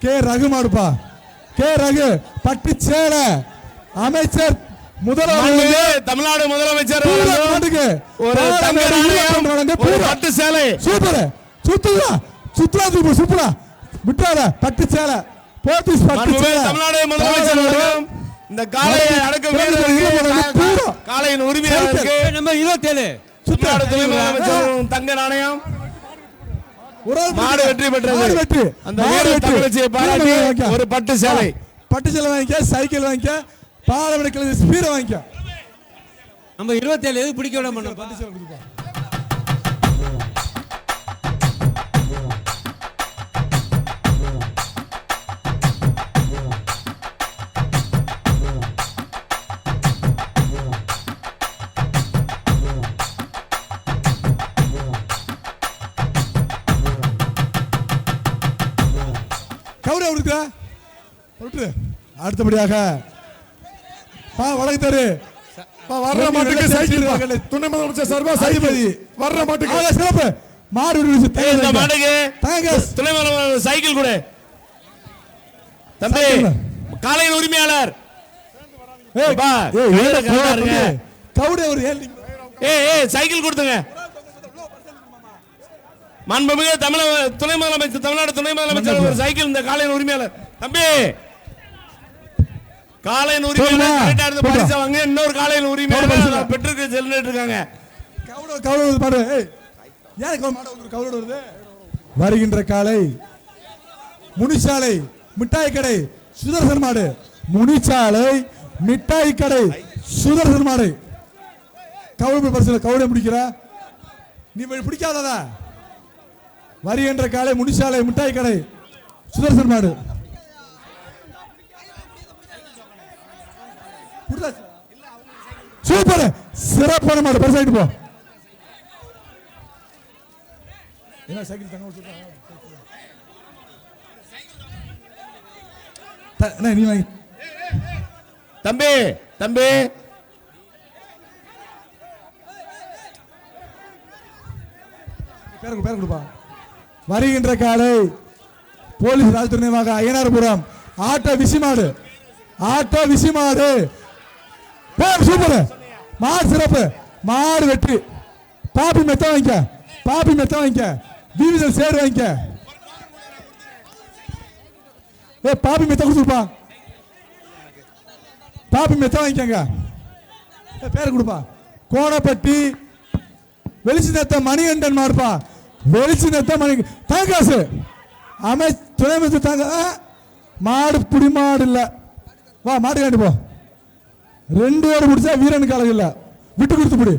K Raghu மாடுப்பா. K Raghu பட்டு சேல அமைச்சர் முதலமைச்சர் தமிழ்நாடு முதலமைச்சர் ஒரு பட்டு சேலை. சூப்பர் சுத்துதா சுத்துலா சூப்பரா விட்டாத பட்டு சேலை போத்தீஸ் பட்டு சேலை. தமிழ்நாடு முதலமைச்சர் இந்த காளையை அடக்கும் வீரருக்கு காளையின் உரிமையாளருக்கு நம்பர் 27 தமிழ்நாடு துணை முதலமைச்சர் தங்க நாணயம். மாடு வெற்றி பெற்றது. அந்த வீரர் தமிழச்சியை பாராட்டி ஒரு பட்டு சேலை. பட்டு சேலை வாங்கிக்க, சைக்கிள் வாங்கிக்க, பாலவடை கிளம்பி ஸ்பீரை வாங்கிக்க. நம்ம 27 எது பிடிக்க விட மாட்டோம். பட்டு சேலை கொடுப்பா. அடுத்தபடியாக வடக்கு வர்ற மாட்டுக்கு சைக்கிள் துணை முதலமைச்சர் சார்பா சைபதி வர்ற மாட்டுக்கு சிறப்பு மாடு துணை முதலமைச்சர் சைக்கிள் கூட தம்பி காளையின் உரிமையாளர் சைக்கிள் கொடுத்துங்க. மாண்புமிகு துணை முதலமைச்சர் தமிழ்நாடு துணை முதலமைச்சர் ஒரு சைக்கிள் இந்த காளையின் உரிமையாளர் தம்பி காளையின் உரிமையாளர் பரிசு வாங்க. இன்னொரு காளையின் உரிமையாளர் பெற்றுக்கு செல்லிட்டு இருக்காங்க. வருகின்ற காலை முனிச்சாலை மிட்டாய் கடை சுதர்சன் மாடு. முனிச்சாலை மிட்டாய் கடை சுதர்சன் மாடு. கவுளை பரிசு கவுளை முடிக்கிறா நீ பிடிக்காததா? வருகின்ற காலை முனிச்சாலை மிட்டாய் கடை சுதர்சன் மாடு. சூப்பர் சிறப்பான மாடு. பரிசாயிட்டு போ. நீ வாங்கி தம்பி தம்பி பேர் கொடுப்பா. வருகின்ற காலை போலீஸ் ராஜ்துறைவாக அய்யனார்புரம் ஆட்டோ விசிமாடு. ஆட்டோ விசிமாடு சூப்பர் மாடு சிறப்பு. மாடு வெற்றி. பாப்பி மெத்த வாங்கிக்க, பாப்பி மெத்த வாங்கிக்க, டிவிஷன் சேர் வாங்கிக்க. பாப்பி மெத்த கொடுப்பா. பாப்பி மெத்த வாங்கிக்கங்க. பேர் கொடுப்பா. கோணப்பட்டி வெளிச்சி நத்த மணிகண்டன் மாடுப்பா. வெளிச்சி நத்த மணி தங்காசு அமை துணை அமைச்சர் தாங்க. மாடு புடி மாடு இல்ல. வா மாடு காண்டி போ. 2 பேர் முடிச்சா வீரனுக்கு அழகு இல்ல. விட்டு கொடுத்து பிடி.